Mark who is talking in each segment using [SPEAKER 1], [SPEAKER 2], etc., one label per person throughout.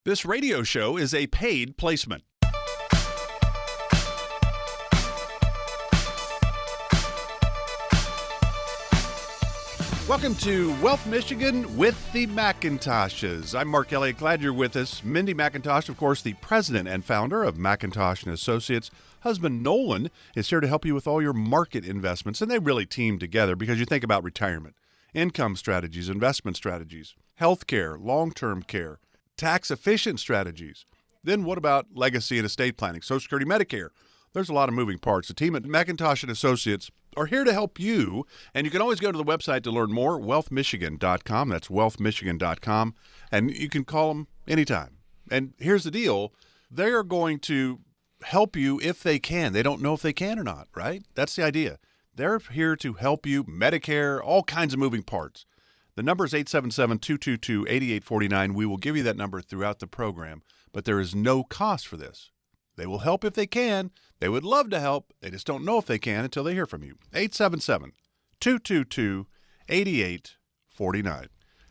[SPEAKER 1] This radio show is a paid placement. Welcome to Wealth Michigan with the McIntoshes. I'm Mark Elliott. Glad you're with us. Mindy McIntosh, of course, the president and founder of McIntosh & Associates. Husband Nolan is here to help you with all your market investments, and they really team together because you think about retirement, income strategies, investment strategies, healthcare, long-term care, tax-efficient strategies. Then what about legacy and estate planning, Social Security, Medicare? There's a lot of moving parts. The team at McIntosh & Associates are here to help you, and you can always go to the website to learn more, wealthmichigan.com. That's wealthmichigan.com, and you can call them anytime. And here's the deal. They are going to help you if they can. They don't know if they can or not, right? That's the idea. They're here to help you, Medicare, all kinds of moving parts. The number is 877-222-8849. We will give you that number throughout the program, but there is no cost for this. They will help if they can. They would love to help. They just don't know if they can until they hear from you. 877-222-8849.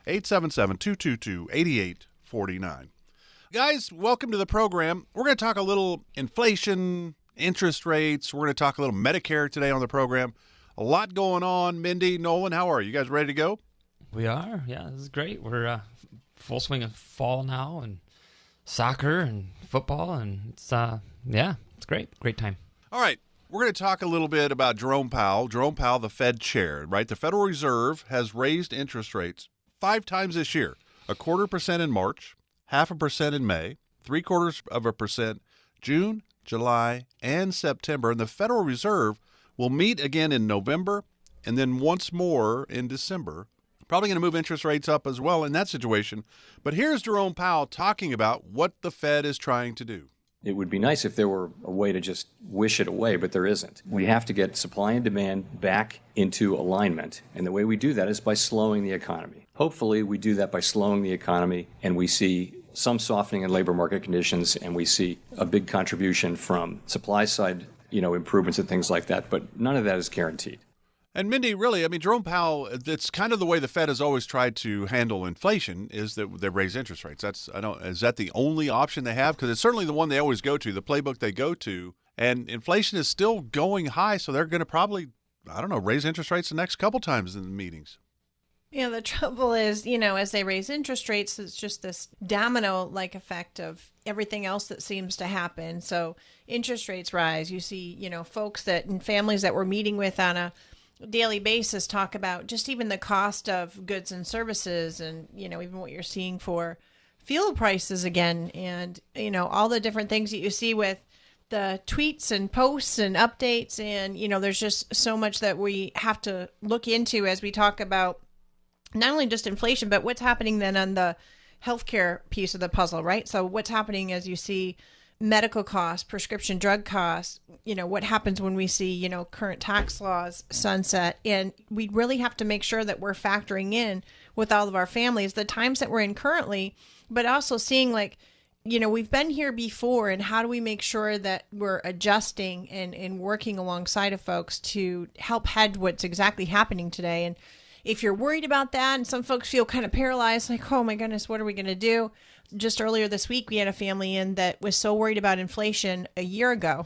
[SPEAKER 1] 877-222-8849. Guys, welcome to the program. We're going to talk a little inflation, interest rates. We're going to talk a little Medicare today on the program. A lot going on. Mindy, Nolan, how are you? You guys ready to go?
[SPEAKER 2] We are. Yeah, this is great. We're full swing of fall now, and soccer and football, and it's great. Great time. All
[SPEAKER 1] right. We're going to talk a little bit about Jerome Powell. Jerome Powell, the Fed chair, right? The Federal Reserve has raised interest rates 5 times this year. 0.25% in March, 0.5% in May, 0.75% June, July, and September. And the Federal Reserve will meet again in November and then once more in December. Probably going to move interest rates up as well in that situation. But here's Jerome Powell talking about what the Fed is trying to do.
[SPEAKER 3] It would be nice if there were a way to just wish it away, but there isn't. We have to get supply and demand back into alignment. And the way we do that is by slowing the economy. Hopefully, we do that by slowing the economy, and we see some softening in labor market conditions, and we see a big contribution from supply side, improvements and things like that. But none of that is guaranteed.
[SPEAKER 1] And Mindy, really, Jerome Powell, it's kind of the way the Fed has always tried to handle inflation is that they raise interest rates. Is that the only option they have? Because it's certainly the one they always go to, the playbook they go to. And inflation is still going high, so they're going to probably, raise interest rates the next couple times in the meetings.
[SPEAKER 4] Yeah, the trouble is, as they raise interest rates, it's just this domino-like effect of everything else that seems to happen. So interest rates rise. You see, folks and families that we're meeting with on a daily basis talk about just even the cost of goods and services and, even what you're seeing for fuel prices again and, all the different things that you see with the tweets and posts and updates. And, there's just so much that we have to look into as we talk about not only just inflation, but what's happening then on the healthcare piece of the puzzle, right? So what's happening as you see medical costs, prescription drug costs, what happens when we see, current tax laws sunset. And we really have to make sure that we're factoring in with all of our families, the times that we're in currently, but also seeing we've been here before and how do we make sure that we're adjusting and working alongside of folks to help head what's exactly happening today. And if you're worried about that and some folks feel kind of paralyzed, like, oh my goodness, what are we going to do? Just earlier this week, we had a family in that was so worried about inflation a year ago.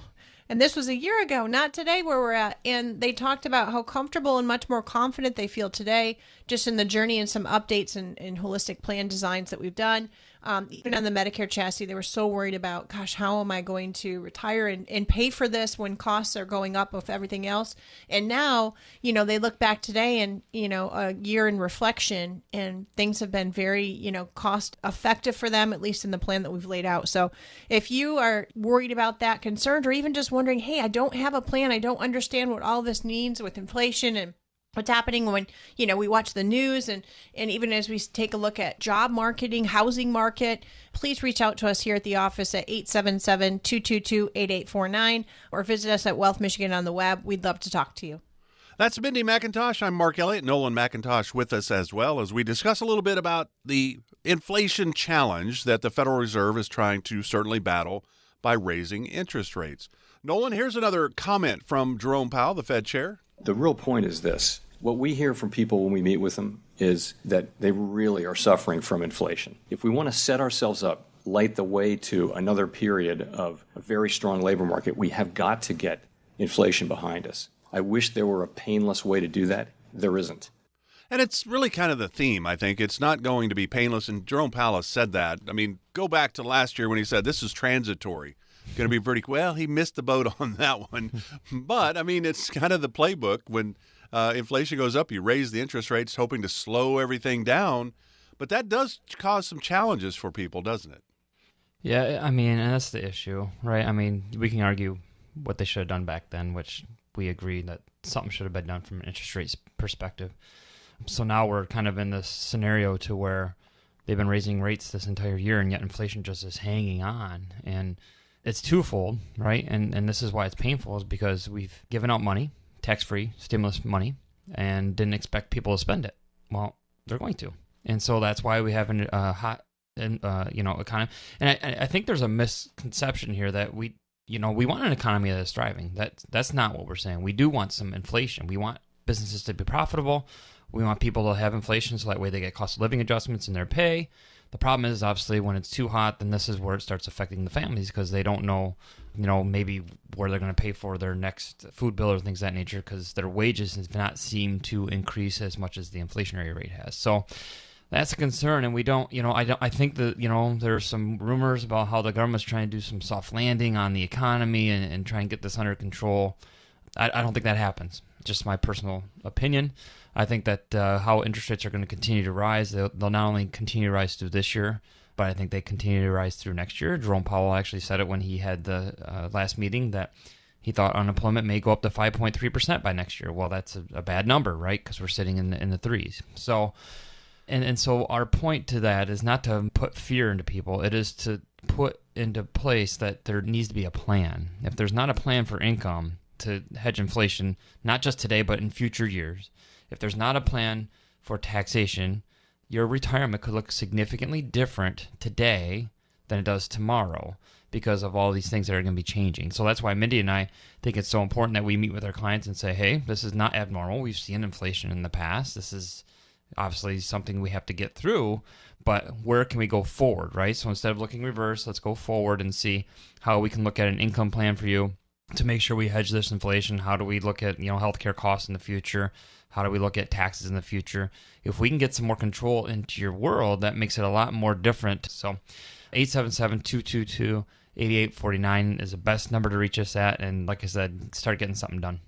[SPEAKER 4] And this was a year ago, not today where we're at. And they talked about how comfortable and much more confident they feel today, just in the journey and some updates and holistic plan designs that we've done. Even on the Medicare chassis, they were so worried about, gosh, how am I going to retire and pay for this when costs are going up with everything else? And now, they look back today and, a year in reflection and things have been very, cost effective for them, at least in the plan that we've laid out. So if you are worried about that, concerned, or even just wondering, hey, I don't have a plan, I don't understand what all this means with inflation and what's happening when, we watch the news and even as we take a look at job marketing, housing market, please reach out to us here at the office at 877-222-8849 or visit us at Wealth Michigan on the web. We'd love to talk to you.
[SPEAKER 1] That's Mindy McIntosh. I'm Mark Elliott. Nolan McIntosh with us as well as we discuss a little bit about the inflation challenge that the Federal Reserve is trying to certainly battle by raising interest rates. Nolan, here's another comment from Jerome Powell, the Fed chair.
[SPEAKER 3] The real point is this. What we hear from people when we meet with them is that they really are suffering from inflation. If we want to set ourselves up light the way to another period of a very strong labor market, we have got to get inflation behind us. I wish there were a painless way to do that. There isn't.
[SPEAKER 1] And it's really kind of the theme, I think. It's not going to be painless, and Jerome Powell said that. I mean, go back to last year when he said this is transitory. Going to be pretty, well, he missed the boat on that one. But, I mean, it's kind of the playbook. When inflation goes up, you raise the interest rates hoping to slow everything down. But that does cause some challenges for people, doesn't it?
[SPEAKER 2] Yeah, I mean, and that's the issue, right? I mean, we can argue what they should have done back then, which we agree that something should have been done from an interest rates perspective. So now we're kind of in this scenario to where they've been raising rates this entire year, and yet inflation just is hanging on. And it's twofold, right? And this is why it's painful, is because we've given out money, tax-free stimulus money, and didn't expect people to spend it. Well, they're going to. And so that's why we have a hot, economy. And I think there's a misconception here that we want an economy that is thriving. That's not what we're saying. We do want some inflation. We want businesses to be profitable. We want people to have inflation so that way they get cost of living adjustments in their pay. The problem is, obviously, when it's too hot, then this is where it starts affecting the families, because they don't know, maybe where they're going to pay for their next food bill or things of that nature, because their wages have not seemed to increase as much as the inflationary rate has. So that's a concern, and we don't, I think that, there's some rumors about how the government's trying to do some soft landing on the economy and try and get this under control. I don't think that happens. Just my personal opinion. I think that how interest rates are going to continue to rise, they'll not only continue to rise through this year, but I think they continue to rise through next year. Jerome Powell actually said it when he had the last meeting, that he thought unemployment may go up to 5.3% by next year. Well, that's a bad number, right? Because we're sitting in the threes. So, and so our point to that is not to put fear into people. It is to put into place that there needs to be a plan. If there's not a plan for income to hedge inflation, not just today, but in future years, if there's not a plan for taxation, your retirement could look significantly different today than it does tomorrow, because of all these things that are going to be changing. So that's why Mindy and I think it's so important that we meet with our clients and say, hey, this is not abnormal. We've seen inflation in the past. This is obviously something we have to get through, but where can we go forward, right? So instead of looking reverse, let's go forward and see how we can look at an income plan for you to make sure we hedge this inflation. How do we look at, healthcare costs in the future? How do we look at taxes in the future? If we can get some more control into your world, that makes it a lot more different. So 877-222-8849 is the best number to reach us at. And like I said, start getting something done.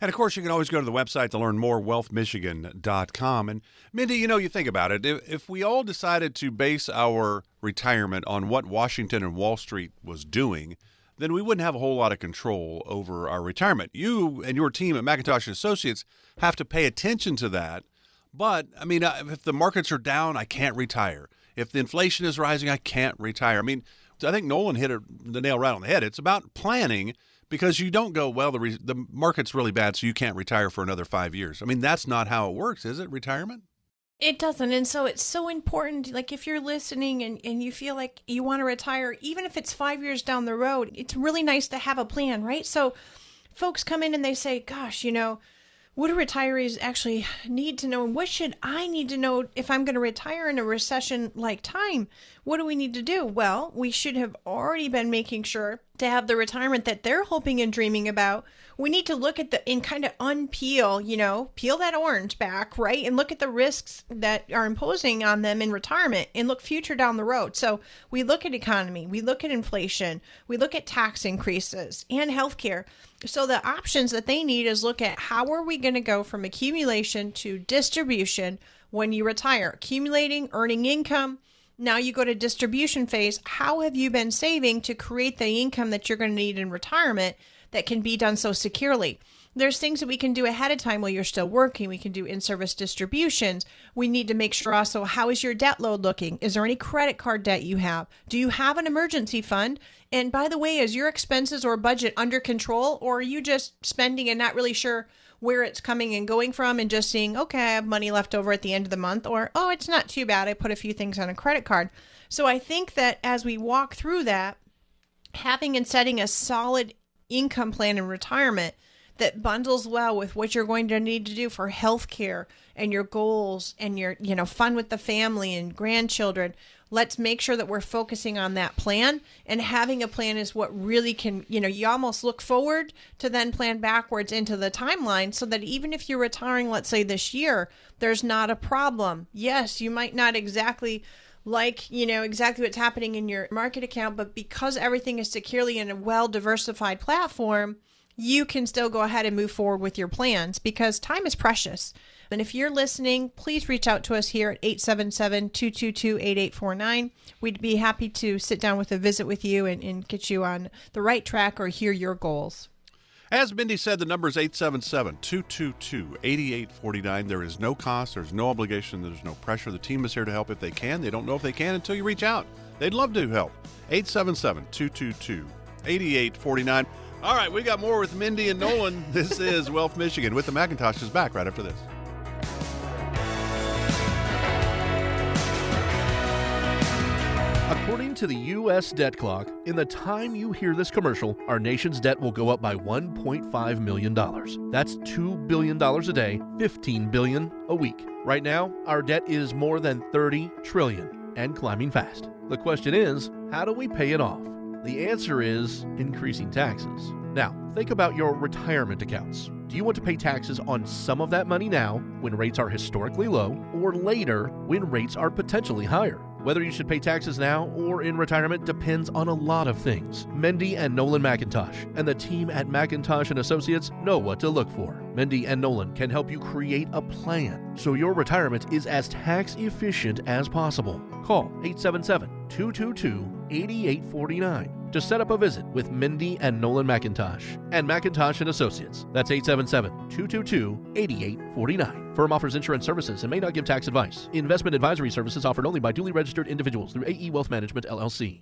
[SPEAKER 1] And, of course, you can always go to the website to learn more, wealthmichigan.com. And, Mindy, you think about it. If we all decided to base our retirement on what Washington and Wall Street was doing, then we wouldn't have a whole lot of control over our retirement. You and your team at McIntosh & Associates have to pay attention to that. But, if the markets are down, I can't retire. If the inflation is rising, I can't retire. I think Nolan hit the nail right on the head. It's about planning, because you don't go, well, the market's really bad, so you can't retire for another 5 years. That's not how it works, is it, retirement?
[SPEAKER 4] It doesn't. And so it's so important, like if you're listening and you feel like you want to retire, even if it's 5 years down the road, it's really nice to have a plan, right? So folks come in and they say, gosh, what do retirees actually need to know? And what should I need to know if I'm going to retire in a recession-like time? What do we need to do? Well, we should have already been making sure to have the retirement that they're hoping and dreaming about. We need to look at and kind of unpeel, peel that orange back, right? And look at the risks that are imposing on them in retirement and look future down the road. So we look at economy, we look at inflation, we look at tax increases and healthcare. So the options that they need is look at how are we going to go from accumulation to distribution when you retire, accumulating, earning income. Now you go to distribution phase. How have you been saving to create the income that you're going to need in retirement that can be done so securely? There's things that we can do ahead of time while you're still working. We can do in-service distributions. We need to make sure also, how is your debt load looking? Is there any credit card debt you have? Do you have an emergency fund? And by the way, is your expenses or budget under control, or are you just spending and not really sure where it's coming and going from and just seeing, okay, I have money left over at the end of the month, or, oh, it's not too bad, I put a few things on a credit card. So I think that as we walk through that, having and setting a solid income plan in retirement that bundles well with what you're going to need to do for health care and your goals and your, fun with the family and grandchildren. Let's make sure that we're focusing on that plan, and having a plan is what really can, you almost look forward to then plan backwards into the timeline, so that even if you're retiring, let's say this year, there's not a problem. Yes, you might not exactly like, exactly what's happening in your market account, but because everything is securely in a well-diversified platform, you can still go ahead and move forward with your plans, because time is precious. And if you're listening, please reach out to us here at 877-222-8849. We'd be happy to sit down with a visit with you and get you on the right track or hear your goals.
[SPEAKER 1] As Mindy said, the number is 877-222-8849. There is no cost, there's no obligation, there's no pressure. The team is here to help if they can. They don't know if they can until you reach out. They'd love to help. 877-222-8849. All right, we got more with Mindy and Nolan. This is Wealth Michigan with the McIntoshes, back right after this.
[SPEAKER 5] According to the U.S. debt clock, in the time you hear this commercial, our nation's debt will go up by $1.5 million. That's $2 billion a day, $15 billion a week. Right now, our debt is more than $30 trillion and climbing fast. The question is, how do we pay it off? The answer is increasing taxes. Now, think about your retirement accounts. Do you want to pay taxes on some of that money now, when rates are historically low, or later, when rates are potentially higher? Whether you should pay taxes now or in retirement depends on a lot of things. Mindy and Nolan McIntosh and the team at McIntosh & Associates know what to look for. Mindy and Nolan can help you create a plan so your retirement is as tax efficient as possible. Call 877-222-8849 to set up a visit with Mindy and Nolan McIntosh and McIntosh & Associates. That's 877-222-8849. Firm offers insurance services and may not give tax advice. Investment advisory services offered only by duly registered individuals through AE Wealth Management, LLC.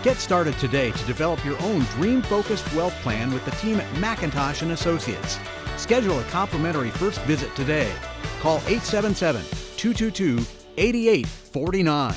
[SPEAKER 6] Get started today to develop your own dream-focused wealth plan with the team at McIntosh & Associates. Schedule a complimentary first visit today. Call 877-222-8849.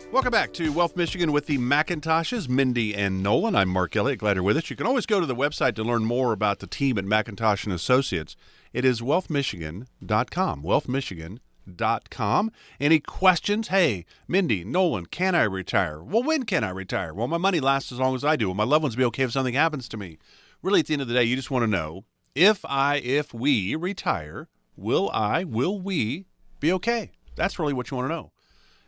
[SPEAKER 1] Welcome back to Wealth Michigan with the McIntoshes, Mindy and Nolan. I'm Mark Elliott. Glad you're with us. You can always go to the website to learn more about the team at McIntosh & Associates. It is wealthmichigan.com, wealthmichigan.com. Any questions? Hey, Mindy, Nolan, can I retire? Well, when can I retire? Well, my money lasts as long as I do. Will my loved ones be okay if something happens to me? Really, at the end of the day, you just want to know, if we retire, will we be okay? That's really what you want to know.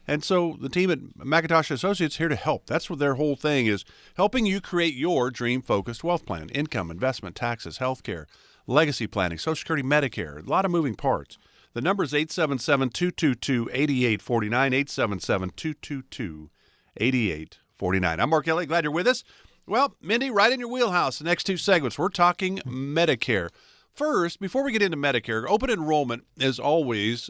[SPEAKER 1] And so the team at McIntosh Associates is here to help. That's what their whole thing is, helping you create your dream-focused wealth plan. Income, investment, taxes, healthcare, legacy planning, Social Security, Medicare, a lot of moving parts. The number is 877-222-8849, 877-222-8849. I'm Mark Elliott. Glad you're with us. Well, Mindy, right in your wheelhouse. The next two segments, we're talking Medicare. First, before we get into Medicare, open enrollment is always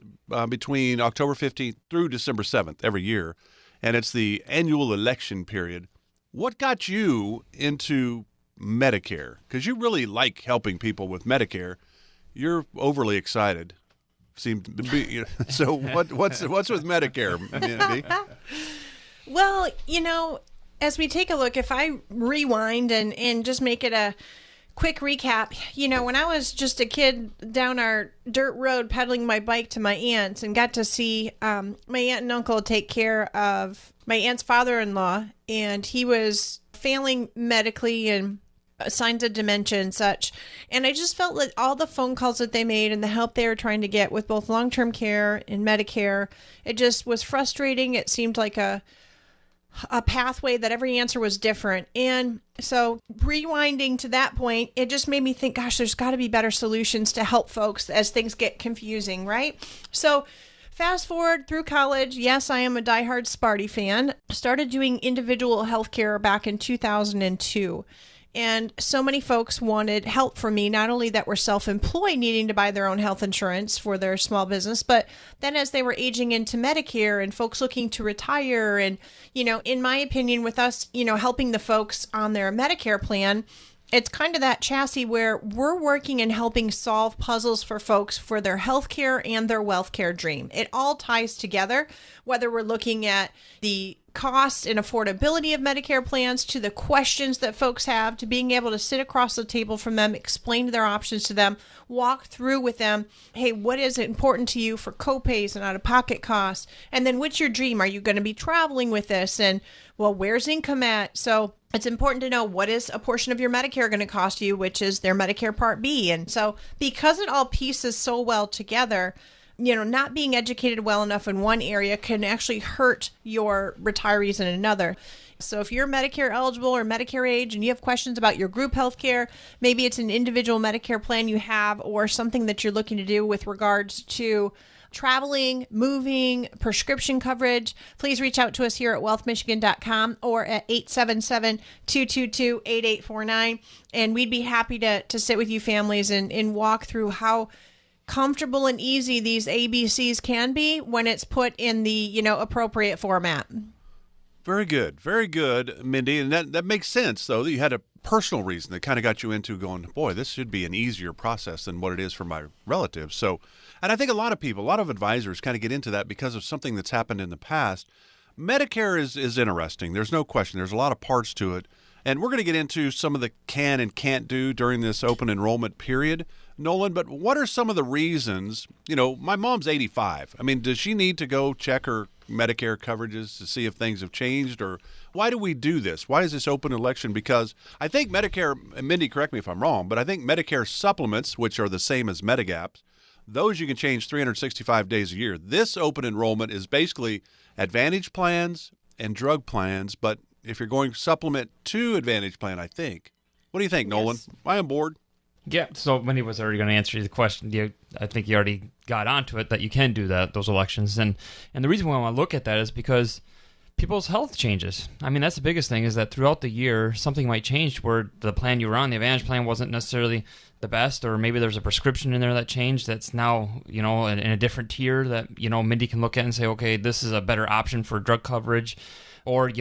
[SPEAKER 1] between October 15th through December 7th every year, and it's the annual election period. What got you into Medicare? Because you really like helping people with Medicare. You're overly excited. Seem to be. So what's with Medicare, Mindy?
[SPEAKER 4] Well, as we take a look, if I rewind and just make it a quick recap, when I was just a kid down our dirt road pedaling my bike to my aunt's and got to see my aunt and uncle take care of my aunt's father-in-law, and he was failing medically and signs of dementia and such. And I just felt like all the phone calls that they made and the help they were trying to get with both long-term care and Medicare, it just was frustrating. It seemed like a pathway that every answer was different. And so rewinding to that point, it just made me think, gosh, there's got to be better solutions to help folks as things get confusing, right? So fast forward through college. Yes, I am a diehard Sparty fan. Started doing individual healthcare back in 2002. And so many folks wanted help from me, not only that were self-employed needing to buy their own health insurance for their small business, but then as they were aging into Medicare and folks looking to retire. And, in my opinion, with us, helping the folks on their Medicare plan, it's kind of that chassis where we're working and helping solve puzzles for folks for their healthcare and their wealth care dream. It all ties together, whether we're looking at the cost and affordability of Medicare plans, to the questions that folks have, to being able to sit across the table from them, explain their options to them, walk through with them, hey, what is important to you for copays and out-of-pocket costs? And then what's your dream? Are you going to be traveling with this? And, well, where's income at? So it's important to know what is a portion of your Medicare going to cost you, which is their Medicare Part B. And so because it all pieces so well together, not being educated well enough in one area can actually hurt your retirees in another. So if you're Medicare eligible or Medicare age and you have questions about your group health care, maybe it's an individual Medicare plan you have or something that you're looking to do with regards to traveling, moving, prescription coverage, please reach out to us here at wealthmichigan.com or at 877-222-8849. And we'd be happy to sit with you families and walk through how comfortable and easy these ABCs can be when it's put in the, appropriate format.
[SPEAKER 1] Very good, Mindy. And that makes sense, though, that you had a personal reason that kind of got you into going, boy, this should be an easier process than what it is for my relatives. So, and I think a lot of advisors kind of get into that because of something that's happened in the past. Medicare is interesting. There's no question. There's a lot of parts to it. And we're going to get into some of the can and can't do during this open enrollment period, Nolan, but what are some of the reasons? My mom's 85. I mean, does she need to go check her Medicare coverages to see if things have changed? Or why do we do this? Why is this open election? Because I think Medicare, and Mindy, correct me if I'm wrong, but I think Medicare supplements, which are the same as Medigaps, those you can change 365 days a year. This open enrollment is basically Advantage plans and drug plans, but if you're going supplement to Advantage plan, I think. What do you think, Nolan?
[SPEAKER 4] Yes.
[SPEAKER 1] Am I on board?
[SPEAKER 2] Yeah, so Mindy was already going to answer the question. I think you already got onto it, that you can do those elections. And the reason why I want to look at that is because people's health changes. I mean, that's the biggest thing, is that throughout the year, something might change where the plan you were on, the Advantage plan, wasn't necessarily the best, or maybe there's a prescription in there that changed that's now, in a different tier that, Mindy can look at and say, okay, this is a better option for drug coverage. Or,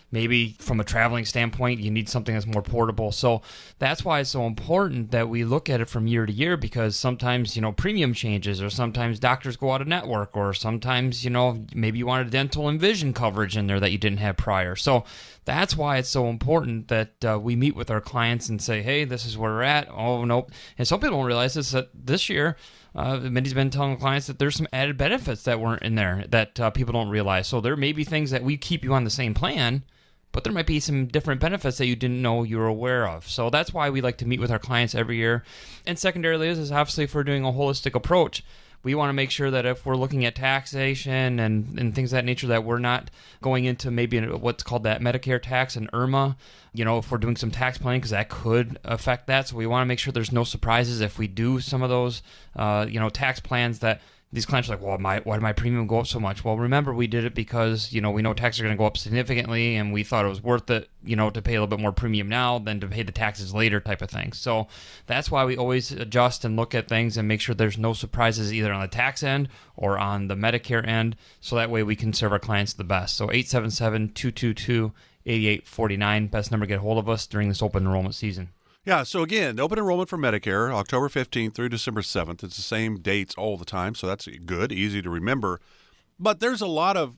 [SPEAKER 2] maybe from a traveling standpoint, you need something that's more portable. So that's why it's so important that we look at it from year to year, because sometimes, premium changes, or sometimes doctors go out of network, or sometimes, maybe you wanted dental and vision coverage in there that you didn't have prior. So that's why it's so important that we meet with our clients and say, hey, this is where we're at. Oh, nope. And some people don't realize this, that this year, Mindy's been telling clients that there's some added benefits that weren't in there that people don't realize. So there may be things that we keep you on the same plan, but there might be some different benefits that you didn't know you were aware of. So that's why we like to meet with our clients every year. And secondarily is obviously if we're doing a holistic approach, we want to make sure that if we're looking at taxation and things of that nature, that we're not going into maybe what's called that Medicare tax and IRMA, if we're doing some tax planning, because that could affect that. So we want to make sure there's no surprises if we do some of those, tax plans that these clients are like, well, why did my premium go up so much? Well, remember, we did it because, we know taxes are going to go up significantly, and we thought it was worth it, to pay a little bit more premium now than to pay the taxes later type of thing. So that's why we always adjust and look at things and make sure there's no surprises either on the tax end or on the Medicare end, so that way we can serve our clients the best. So 877-222-8849, best number to get a hold of us during this open enrollment season.
[SPEAKER 1] Yeah, so again, open enrollment for Medicare, October 15th through December 7th. It's the same dates all the time, so that's good, easy to remember. But there's a lot of,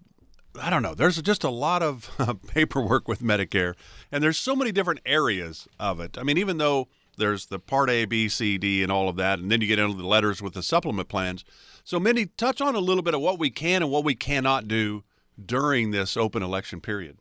[SPEAKER 1] there's just a lot of paperwork with Medicare, and there's so many different areas of it. I mean, even though there's the Part A, B, C, D, and all of that, and then you get into the letters with the supplement plans. So, Mindy, touch on a little bit of what we can and what we cannot do during this open election period.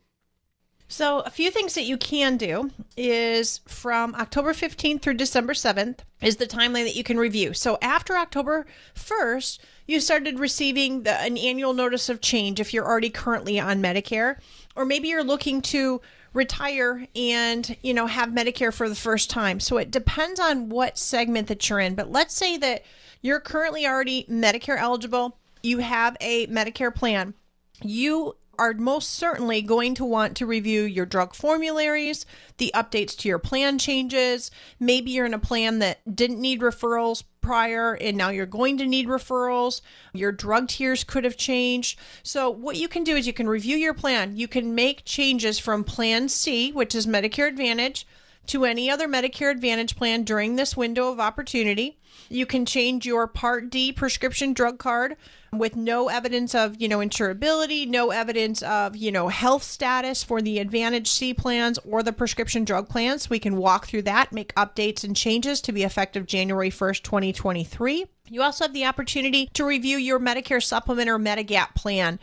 [SPEAKER 4] So a few things that you can do is from October 15th through December 7th is the timeline that you can review. So after October 1st, you started receiving an annual notice of change if you're already currently on Medicare, or maybe you're looking to retire and, have Medicare for the first time. So it depends on what segment that you're in. But let's say that you're currently already Medicare eligible. You have a Medicare plan. You are most certainly going to want to review your drug formularies, the updates to your plan changes. Maybe you're in a plan that didn't need referrals prior and now you're going to need referrals. Your drug tiers could have changed. So what you can do is you can review your plan. You can make changes from Plan C, which is Medicare Advantage, to any other Medicare Advantage plan during this window of opportunity. You can change your Part D prescription drug card with no evidence of, insurability, no evidence of, health status for the Advantage C plans or the prescription drug plans. We can walk through that, make updates and changes to be effective January 1st, 2023. You also have the opportunity to review your Medicare Supplement or Medigap plan.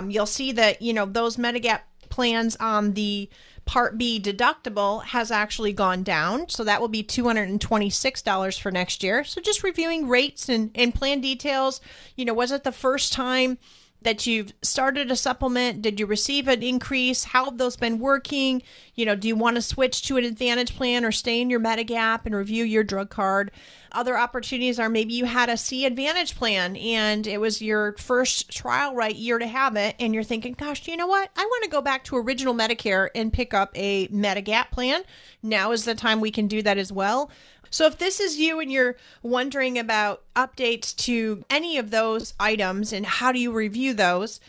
[SPEAKER 4] You'll see that, those Medigap plans on the Part B deductible has actually gone down. So that will be $226 for next year. So just reviewing rates and plan details. Was it the first time that you've started a supplement? Did you receive an increase? How have those been working? Do you want to switch to an Advantage plan or stay in your Medigap and review your drug card? Other opportunities are maybe you had a C Advantage plan and it was your first trial year to have it. And you're thinking, gosh, you know what? I want to go back to original Medicare and pick up a Medigap plan. Now is the time we can do that as well. So if this is you and you're wondering about updates to any of those items and how do you review those,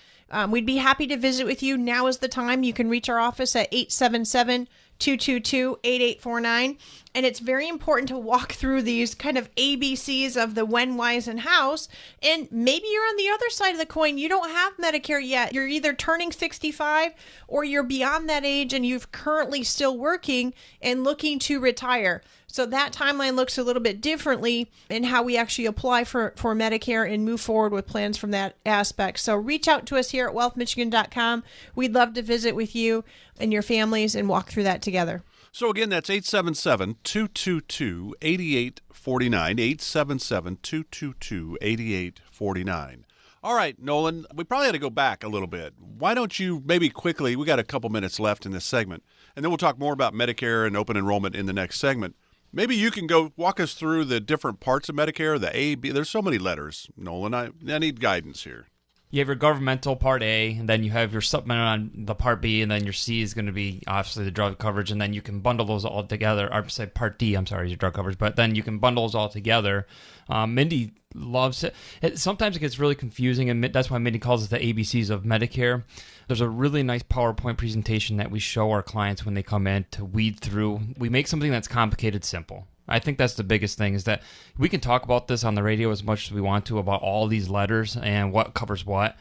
[SPEAKER 4] we'd be happy to visit with you. Now is the time. You can reach our office at 877-222-8849. And it's very important to walk through these kind of ABCs of the when, whys, and hows. And maybe you're on the other side of the coin. You don't have Medicare yet. You're either turning 65 or you're beyond that age and you're currently still working and looking to retire. So that timeline looks a little bit differently in how we actually apply for Medicare and move forward with plans from that aspect. So reach out to us here at wealthmichigan.com. We'd love to visit with you and your families and walk through that together.
[SPEAKER 1] So again, that's 877-222-8849, 877-222-8849. All right, Nolan, we probably had to go back a little bit. Why don't you maybe quickly, we got a couple minutes left in this segment, and then we'll talk more about Medicare and open enrollment in the next segment. Maybe you can go walk us through the different parts of Medicare, the A, B. There's so many letters, Nolan. I need guidance here.
[SPEAKER 2] You have your governmental Part A, and then you have your supplemental on the Part B, and then your C is going to be obviously the drug coverage, and then you can bundle those all together. Or say Part D, I'm sorry, is your drug coverage, but then you can bundle those all together. Mindy loves it. Sometimes it gets really confusing, and that's why Mindy calls it the ABCs of Medicare. There's a really nice PowerPoint presentation that we show our clients when they come in to weed through. We make something that's complicated simple. I think that's the biggest thing, is that we can talk about this on the radio as much as we want to about all these letters and what covers what,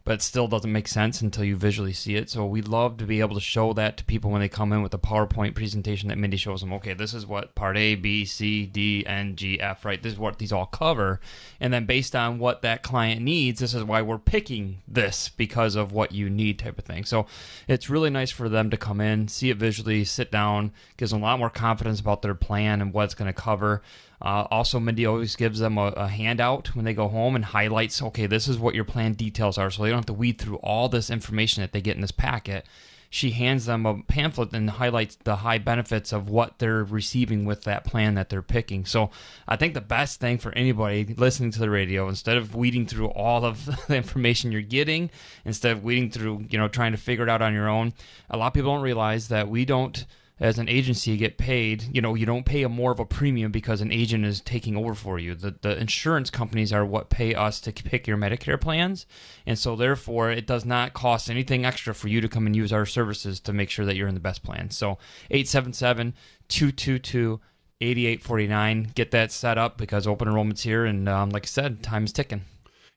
[SPEAKER 2] but it still doesn't make sense until you visually see it. So we love to be able to show that to people when they come in with a PowerPoint presentation that Mindy shows them. Okay, this is what Part A, B, C, D, N, G, F, right? This is what these all cover. And then based on what that client needs, this is why we're picking this because of what you need type of thing. So it's really nice for them to come in, see it visually, sit down, gives them a lot more confidence about their plan and what it's going to cover. Also, Mindy always gives them a handout when they go home and highlights, okay, this is what your plan details are, so they don't have to weed through all this information that they get in this packet. She hands them a pamphlet and highlights the high benefits of what they're receiving with that plan that they're picking. So I think the best thing for anybody listening to the radio, instead of weeding through all of the information you're getting, instead of weeding through, trying to figure it out on your own, a lot of people don't realize that we don't, as an agency, get paid. You don't pay more of a premium because an agent is taking over for you. The insurance companies are what pay us to pick your Medicare plans, and so therefore it does not cost anything extra for you to come and use our services to make sure that you're in the best plan. So 877-222-8849, get that set up because open enrollment's here, and like I said, time is ticking.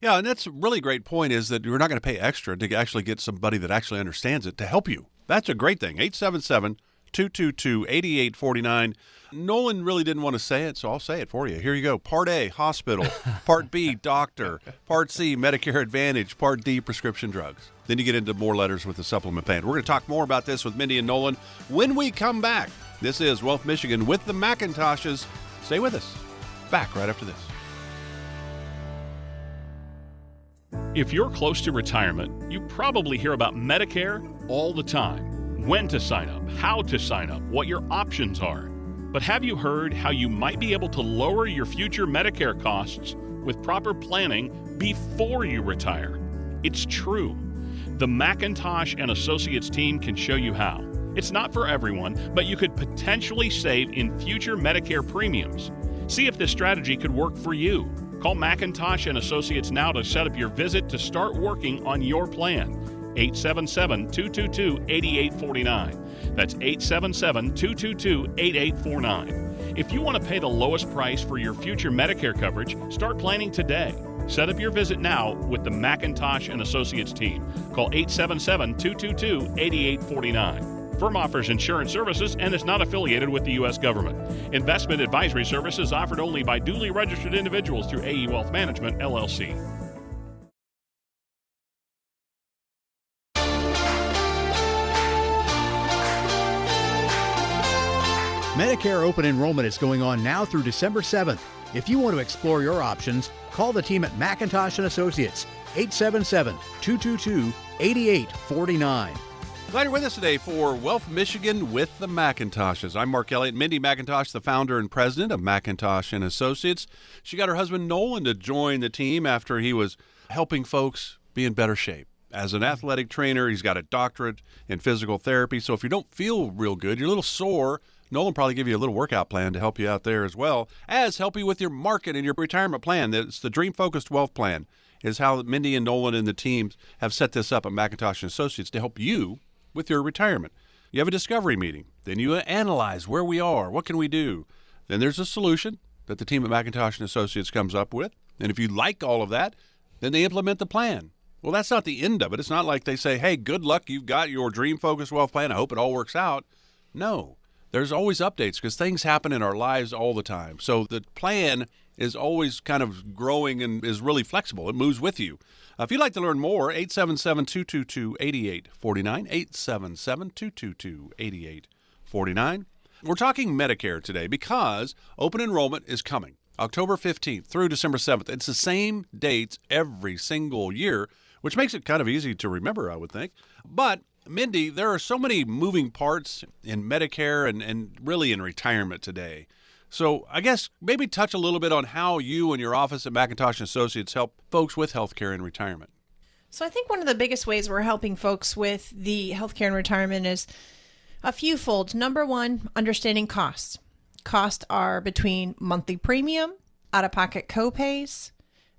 [SPEAKER 1] Yeah, and that's a really great point, is that you're not going to pay extra to actually get somebody that actually understands it to help you. That's a great thing. 877-222-8849. Nolan really didn't want to say it, so I'll say it for you. Here you go. Part A, hospital. Part B, doctor. Part C, Medicare Advantage. Part D, prescription drugs. Then you get into more letters with the supplement plan. We're going to talk more about this with Mindy and Nolan when we come back. This is Wealth Michigan with the McIntoshes. Stay with us. Back right after this.
[SPEAKER 7] If you're close to retirement, you probably hear about Medicare all the time. When to sign up, how to sign up, what your options are. But have you heard how you might be able to lower your future Medicare costs with proper planning before you retire? It's true. The McIntosh and Associates team can show you how. It's not for everyone, but you could potentially save in future Medicare premiums. See if this strategy could work for you. Call McIntosh and Associates now to set up your visit to start working on your plan. 877-222-8849. That's 877-222-8849. If you want to pay the lowest price for your future Medicare coverage, start planning today. Set up your visit now with the McIntosh and Associates team. Call 877-222-8849. Firm offers insurance services and is not affiliated with the U.S. government. Investment advisory services offered only by duly registered individuals through AE Wealth Management, LLC.
[SPEAKER 6] Medicare open enrollment is going on now through December 7th. If you want to explore your options, call the team at McIntosh and Associates, 877-222-8849.
[SPEAKER 1] Glad you're with us today for Wealth Michigan with the McIntoshes. I'm Mark Elliott. Mindy McIntosh, the founder and president of McIntosh and Associates. She got her husband Nolan to join the team after he was helping folks be in better shape. As an athletic trainer, he's got a doctorate in physical therapy. So if you don't feel real good, you're a little sore, Nolan probably give you a little workout plan to help you out there as well as help you with your market and your retirement plan. It's the Dream Focused Wealth Plan is how Mindy and Nolan and the team have set this up at McIntosh and Associates to help you with your retirement. You have a discovery meeting. Then you analyze where we are. What can we do? Then there's a solution that the team at McIntosh and Associates comes up with. And if you like all of that, then they implement the plan. Well, that's not the end of it. It's not like they say, hey, good luck. You've got your Dream Focused Wealth Plan. I hope it all works out. No. There's always updates because things happen in our lives all the time. So the plan is always kind of growing and is really flexible. It moves with you. If you'd like to learn more, 877-222-8849, 877-222-8849. We're talking Medicare today because open enrollment is coming, October 15th through December 7th. It's the same dates every single year, which makes it kind of easy to remember, I would think. But Mindy, there are so many moving parts in Medicare and really in retirement today. So I guess maybe touch a little bit on how you and your office at McIntosh & Associates help folks with healthcare and retirement.
[SPEAKER 4] So I think one of the biggest ways we're helping folks with the healthcare and retirement is a few fold. Number one, understanding costs. Costs are between monthly premium, out-of-pocket copays,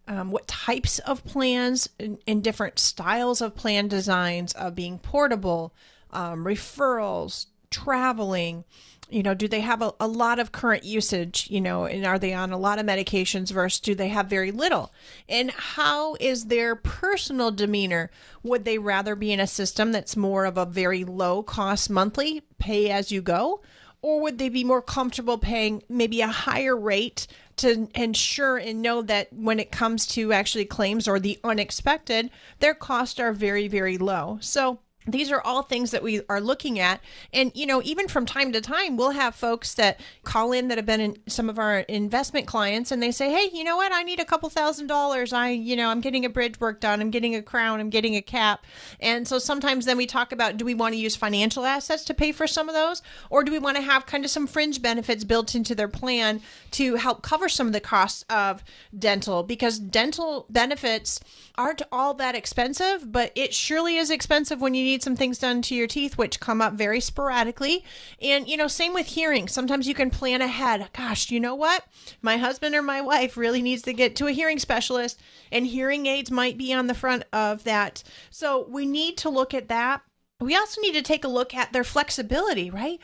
[SPEAKER 4] what types of plans and different styles of plan designs of being portable, referrals, traveling, do they have a lot of current usage, and are they on a lot of medications versus do they have very little? And how is their personal demeanor? Would they rather be in a system that's more of a very low cost monthly pay as you go? Or would they be more comfortable paying maybe a higher rate to ensure and know that when it comes to actually claims or the unexpected, their costs are very, very low? So these are all things that we are looking at. And, even from time to time, we'll have folks that call in that have been in some of our investment clients and they say, hey, you know what? I need a couple $1,000s. I'm getting a bridge work done. I'm getting a crown. I'm getting a cap. And so sometimes then we talk about, do we want to use financial assets to pay for some of those? Or do we want to have kind of some fringe benefits built into their plan to help cover some of the costs of dental? Because dental benefits aren't all that expensive, but it surely is expensive when you need some things done to your teeth, which come up very sporadically. And, same with hearing. Sometimes you can plan ahead. Gosh, you know what? My husband or my wife really needs to get to a hearing specialist, and hearing aids might be on the front of that. So we need to look at that. We also need to take a look at their flexibility, right?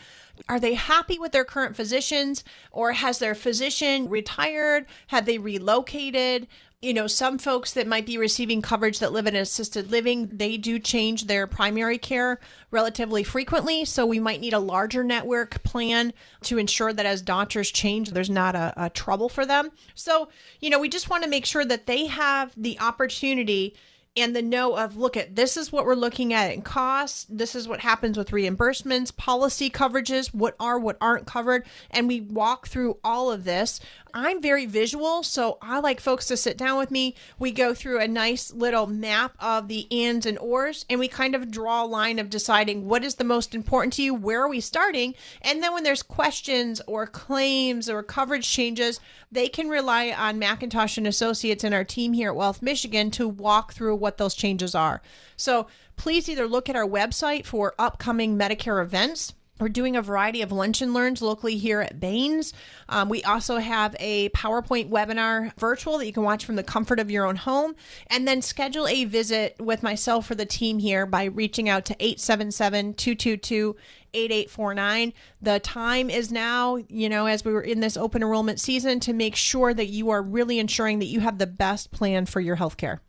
[SPEAKER 4] Are they happy with their current physicians, or has their physician retired? Have they relocated? Some folks that might be receiving coverage that live in assisted living, they do change their primary care relatively frequently. So we might need a larger network plan to ensure that as doctors change, there's not a trouble for them. So, we just want to make sure that they have the opportunity and the know of, this is what we're looking at in costs. This is what happens with reimbursements, policy coverages, what aren't covered. And we walk through all of this. I'm very visual, so I like folks to sit down with me. We go through a nice little map of the ands and ors, and we kind of draw a line of deciding what is the most important to you, where are we starting? And then when there's questions or claims or coverage changes, they can rely on McIntosh and Associates and our team here at Wealth Michigan to walk through what those changes are. So please either look at our website for upcoming Medicare events, We're doing a variety of lunch and learns locally here at Baines. We also have a PowerPoint webinar virtual that you can watch from the comfort of your own home, and then schedule a visit with myself or the team here by reaching out to 877-222-8849. The time is now, as we were in this open enrollment season, to make sure that you are really ensuring that you have the best plan for your healthcare.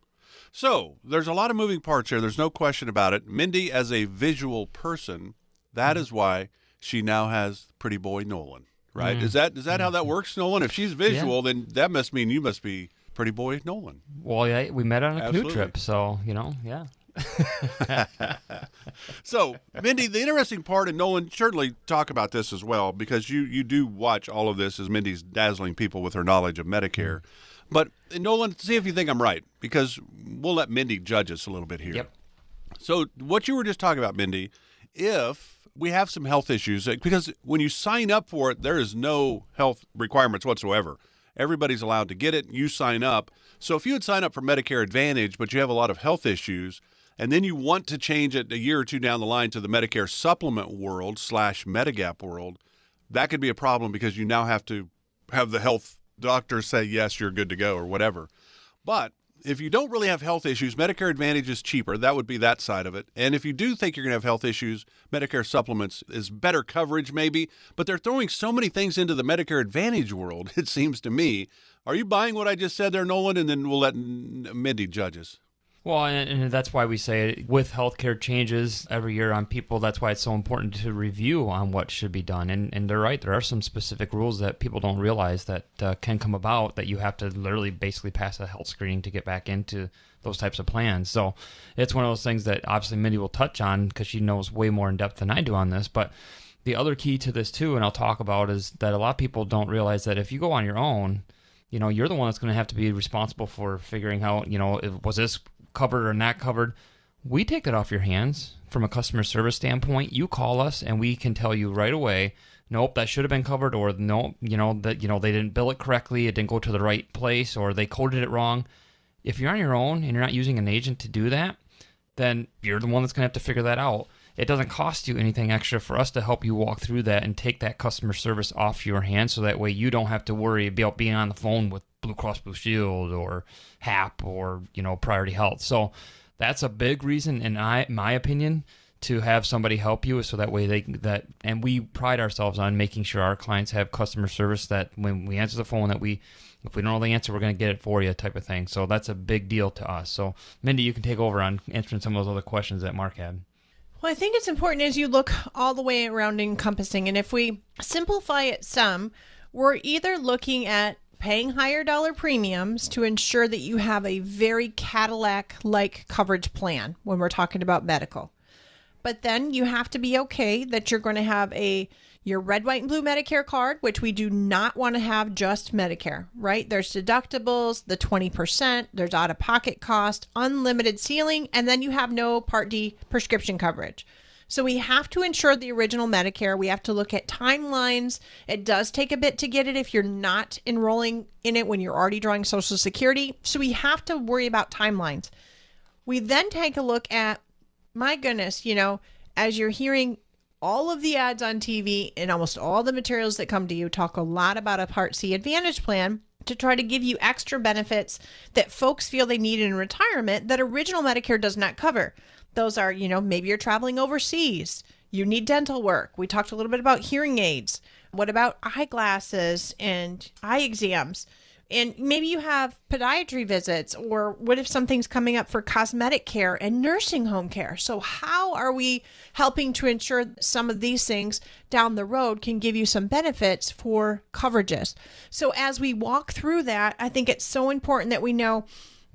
[SPEAKER 1] So there's a lot of moving parts here. There's no question about it. Mindy, as a visual person, that is why she now has pretty boy Nolan, right? Is that how that works, Nolan? If she's visual, then that must mean you must be pretty boy Nolan.
[SPEAKER 2] Well, yeah, we met on a
[SPEAKER 1] Absolutely.
[SPEAKER 2] canoe trip, so, yeah.
[SPEAKER 1] So, Mindy, the interesting part, and Nolan, certainly talk about this as well, because you do watch all of this as Mindy's dazzling people with her knowledge of Medicare. But, Nolan, see if you think I'm right, because we'll let Mindy judge us a little bit here.
[SPEAKER 2] Yep.
[SPEAKER 1] So, what you were just talking about, Mindy, if we have some health issues, because when you sign up for it, there is no health requirements whatsoever. Everybody's allowed to get it. You sign up. So if you would sign up for Medicare Advantage, but you have a lot of health issues, and then you want to change it a year or two down the line to the Medicare Supplement world / Medigap world, that could be a problem because you now have to have the health doctor say, yes, you're good to go or whatever. But if you don't really have health issues, Medicare Advantage is cheaper. That would be that side of it. And if you do think you're going to have health issues, Medicare Supplements is better coverage maybe. But they're throwing so many things into the Medicare Advantage world, it seems to me. Are you buying what I just said there, Nolan? And then we'll let Mindy judge us.
[SPEAKER 2] Well, and that's why we say with healthcare changes every year on people, that's why it's so important to review on what should be done. And they're right. There are some specific rules that people don't realize that can come about that you have to literally basically pass a health screening to get back into those types of plans. So it's one of those things that obviously Mindy will touch on because she knows way more in depth than I do on this. But the other key to this too, and I'll talk about, is that a lot of people don't realize that if you go on your own, you're the one that's going to have to be responsible for figuring out, was this covered or not covered. We take that off your hands from a customer service standpoint. You call us and we can tell you right away, nope, that should have been covered, or no, they didn't bill it correctly, it didn't go to the right place, or they coded it wrong. If you're on your own and you're not using an agent to do that, then you're the one that's going to have to figure that out. It doesn't cost you anything extra for us to help you walk through that and take that customer service off your hands, so that way you don't have to worry about being on the phone with Blue Cross Blue Shield or HAP or Priority Health. So that's a big reason, in my opinion, to have somebody help you, so that way and we pride ourselves on making sure our clients have customer service that when we answer the phone, that if we don't know the answer, we're going to get it for you, type of thing. So that's a big deal to us. So Mindy, you can take over on answering some of those other questions that Mark had.
[SPEAKER 4] Well, I think it's important as you look all the way around encompassing, and if we simplify it some, we're either looking at paying higher dollar premiums to ensure that you have a very Cadillac-like coverage plan when we're talking about medical. But then you have to be okay that you're going to have your red, white, and blue Medicare card, which we do not want to have just Medicare, right? There's deductibles, the 20%, there's out-of-pocket cost, unlimited ceiling, and then you have no Part D prescription coverage. So we have to ensure the original Medicare. We have to look at timelines. It does take a bit to get it if you're not enrolling in it when you're already drawing Social Security. So we have to worry about timelines. We then take a look at, my goodness, as you're hearing all of the ads on TV and almost all the materials that come to you talk a lot about a Part C Advantage plan to try to give you extra benefits that folks feel they need in retirement that original Medicare does not cover. Those are, maybe you're traveling overseas, you need dental work. We talked a little bit about hearing aids. What about eyeglasses and eye exams? And maybe you have podiatry visits, or what if something's coming up for cosmetic care and nursing home care? So how are we helping to ensure that some of these things down the road can give you some benefits for coverages? So as we walk through that, I think it's so important that we know,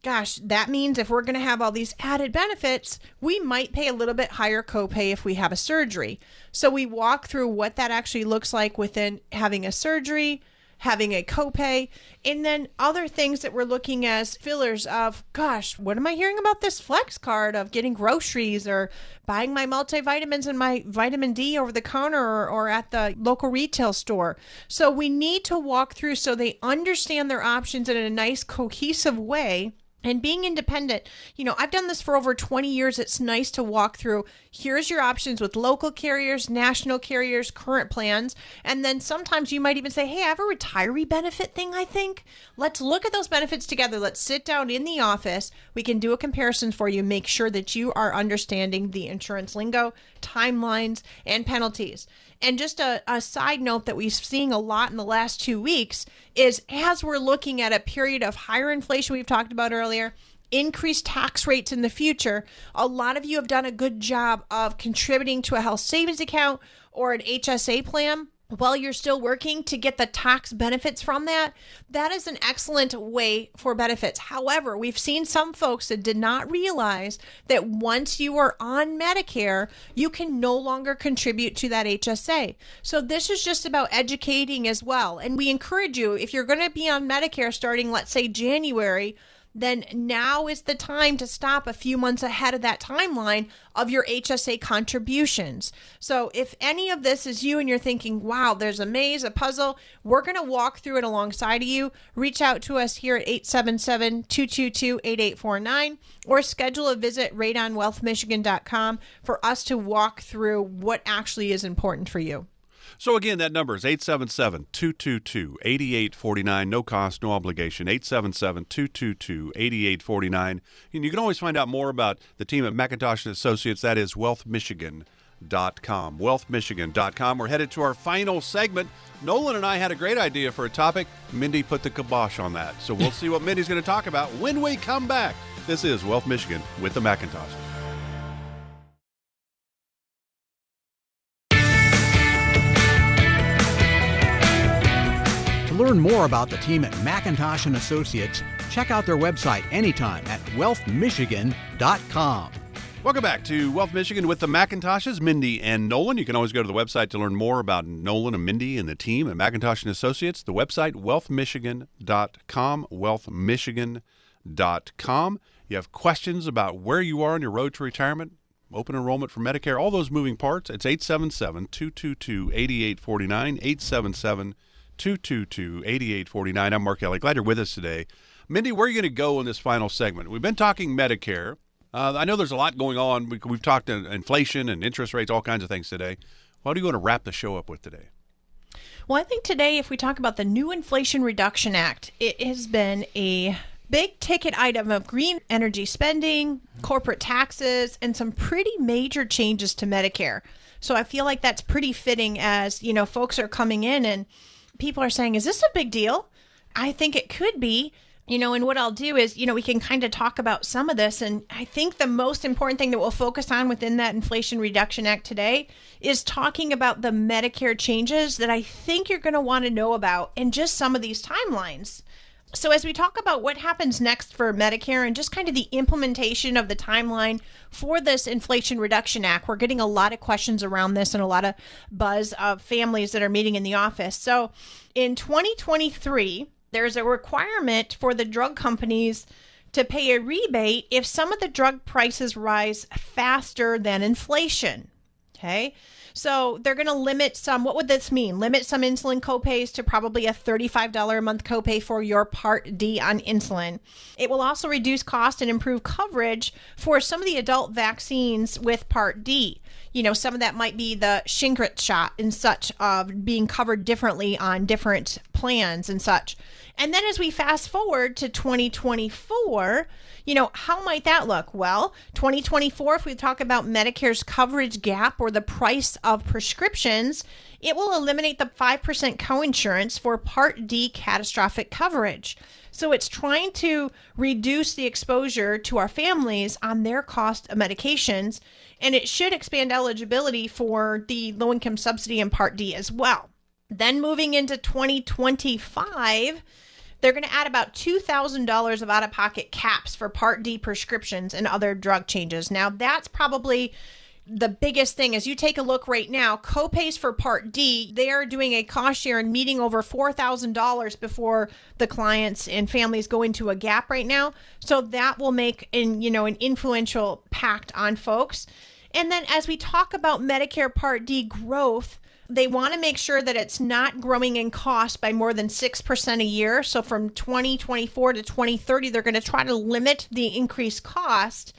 [SPEAKER 4] gosh, that means if we're going to have all these added benefits, we might pay a little bit higher copay if we have a surgery. So we walk through what that actually looks like within having a surgery, having a copay, and then other things that we're looking as fillers of, gosh, what am I hearing about this flex card of getting groceries or buying my multivitamins and my vitamin D over the counter or at the local retail store. So we need to walk through so they understand their options in a nice cohesive way And being independent, I've done this for over 20 years. It's nice to walk through. Here's your options with local carriers, national carriers, current plans. And then sometimes you might even say, hey, I have a retiree benefit thing, I think. Let's look at those benefits together. Let's sit down in the office. We can do a comparison for you. Make sure that you are understanding the insurance lingo, timelines, and penalties. And just a side note that we've seen a lot in the last 2 weeks is as we're looking at a period of higher inflation we've talked about earlier, increased tax rates in the future, a lot of you have done a good job of contributing to a health savings account or an HSA plan while you're still working to get the tax benefits from that. That is an excellent way for benefits. However, we've seen some folks that did not realize that once you are on Medicare, you can no longer contribute to that HSA. So this is just about educating as well. And we encourage you, if you're going to be on Medicare starting, let's say January, then now is the time to stop a few months ahead of that timeline of your HSA contributions. So if any of this is you and you're thinking, wow, there's a maze, a puzzle, we're going to walk through it alongside of you. Reach out to us here at 877-222-8849 or schedule a visit right on wealthmichigan.com for us to walk through what actually is important for you.
[SPEAKER 1] So again, that number is 877-222-8849. No cost, no obligation. 877-222-8849. And you can always find out more about the team at McIntosh & Associates. That is wealthmichigan.com. Wealthmichigan.com. We're headed to our final segment. Nolan and I had a great idea for a topic. Mindy put the kibosh on that. So we'll see what Mindy's going to talk about when we come back. This is Wealth Michigan with the McIntoshes.
[SPEAKER 6] To learn more about the team at McIntosh & Associates, check out their website anytime at wealthmichigan.com.
[SPEAKER 1] Welcome back to Wealth Michigan with the McIntoshes, Mindy and Nolan. You can always go to the website to learn more about Nolan and Mindy and the team at McIntosh & Associates. The website, wealthmichigan.com, wealthmichigan.com. You have questions about where you are on your road to retirement, open enrollment for Medicare, all those moving parts. It's 877-222-8849, 877-222-8849. I'm Mark Ellie. Glad you're with us today. Mindy, where are you going to go in this final segment? We've been talking Medicare. I know there's a lot going on. We've talked inflation and interest rates, all kinds of things today. What are you going to wrap the show up with today?
[SPEAKER 4] Well, I think today, if we talk about the new Inflation Reduction Act, it has been a big ticket item of green energy spending, corporate taxes, and some pretty major changes to Medicare. So I feel like that's pretty fitting as, folks are coming in and people are saying, is this a big deal? I think it could be. And what I'll do is, we can kind of talk about some of this. And I think the most important thing that we'll focus on within that Inflation Reduction Act today is talking about the Medicare changes that I think you're going to want to know about and just some of these timelines. So as we talk about what happens next for Medicare and just kind of the implementation of the timeline for this Inflation Reduction Act, we're getting a lot of questions around this and a lot of buzz of families that are meeting in the office. So in 2023, there's a requirement for the drug companies to pay a rebate if some of the drug prices rise faster than inflation. Okay. So they're going to limit some, what would this mean? Limit some insulin copays to probably a $35 a month copay for your Part D on insulin. It will also reduce cost and improve coverage for some of the adult vaccines with Part D. Some of that might be the Shingrix shot and such of being covered differently on different plans and such. And then as we fast forward to 2024, how might that look? Well, 2024, if we talk about Medicare's coverage gap or the price of prescriptions, it will eliminate the 5% coinsurance for Part D catastrophic coverage. So it's trying to reduce the exposure to our families on their cost of medications, and it should expand eligibility for the low-income subsidy in Part D as well. Then moving into 2025, they're going to add about $2,000 of out-of-pocket caps for Part D prescriptions and other drug changes. Now, that's probably the biggest thing. As you take a look right now, copays for Part D, they are doing a cost share and meeting over $4,000 before the clients and families go into a gap right now. So that will make an influential impact on folks. And then as we talk about Medicare Part D growth, They want to make sure that it's not growing in cost by more than 6% a year. So from 2024 to 2030, they're going to try to limit the increased cost.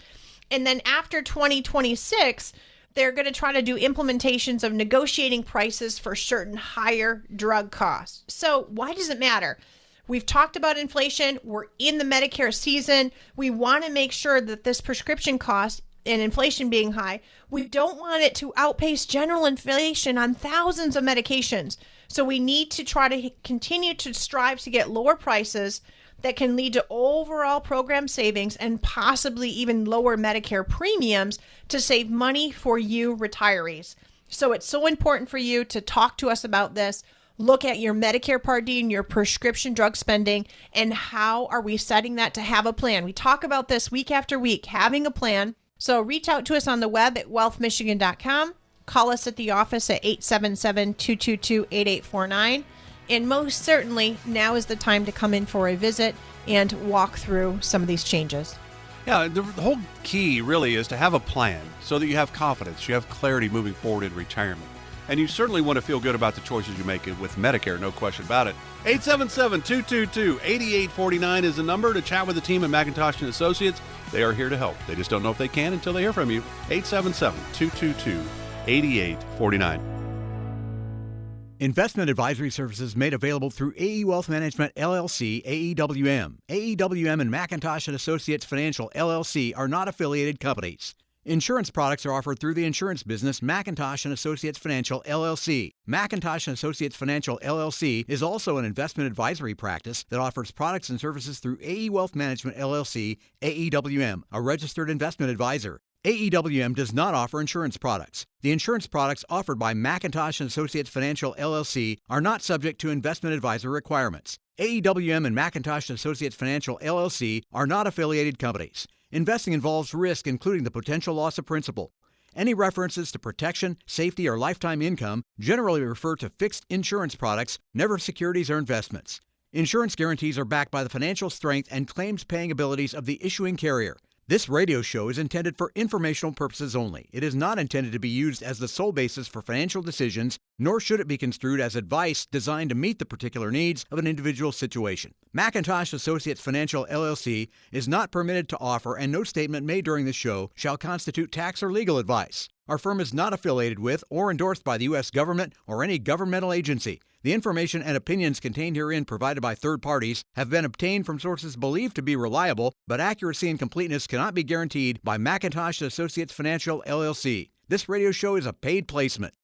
[SPEAKER 4] And then after 2026, they're going to try to do implementations of negotiating prices for certain higher drug costs. So why does it matter? We've talked about inflation. We're in the Medicare season. We want to make sure that this prescription cost and inflation being high, we don't want it to outpace general inflation on thousands of medications. So we need to try to continue to strive to get lower prices that can lead to overall program savings and possibly even lower Medicare premiums to save money for you retirees. So it's so important for you to talk to us about this. Look at your Medicare Part D and your prescription drug spending, and how are we setting that to have a plan. We talk about this week after week, having a plan. So reach out to us on the web at wealthmichigan.com. Call us at the office at 877-222-8849. And most certainly, now is the time to come in for a visit and walk through some of these changes.
[SPEAKER 1] Yeah, the whole key really is to have a plan so that you have confidence, you have clarity moving forward in retirement. And you certainly want to feel good about the choices you make with Medicare, no question about it. 877-222-8849 is the number to chat with the team at McIntosh & Associates. They are here to help. They just don't know if they can until they hear from you. 877-222-8849.
[SPEAKER 6] Investment advisory services made available through AE Wealth Management, LLC, AEWM. AEWM and McIntosh & Associates Financial, LLC are not affiliated companies. Insurance products are offered through the insurance business McIntosh & Associates Financial, LLC. McIntosh & Associates Financial, LLC is also an investment advisory practice that offers products and services through AE Wealth Management, LLC, AEWM, a registered investment advisor. AEWM does not offer insurance products. The insurance products offered by McIntosh & Associates Financial, LLC are not subject to investment advisor requirements. AEWM and McIntosh & Associates Financial, LLC are not affiliated companies. Investing involves risk, including the potential loss of principal. Any references to protection, safety, or lifetime income generally refer to fixed insurance products, never securities or investments. Insurance guarantees are backed by the financial strength and claims-paying abilities of the issuing carrier. This radio show is intended for informational purposes only. It is not intended to be used as the sole basis for financial decisions, nor should it be construed as advice designed to meet the particular needs of an individual situation. McIntosh Associates Financial, LLC is not permitted to offer, and no statement made during this show shall constitute tax or legal advice. Our firm is not affiliated with or endorsed by the U.S. government or any governmental agency. The information and opinions contained herein provided by third parties have been obtained from sources believed to be reliable, but accuracy and completeness cannot be guaranteed by McIntosh Associates Financial, LLC. This radio show is a paid placement.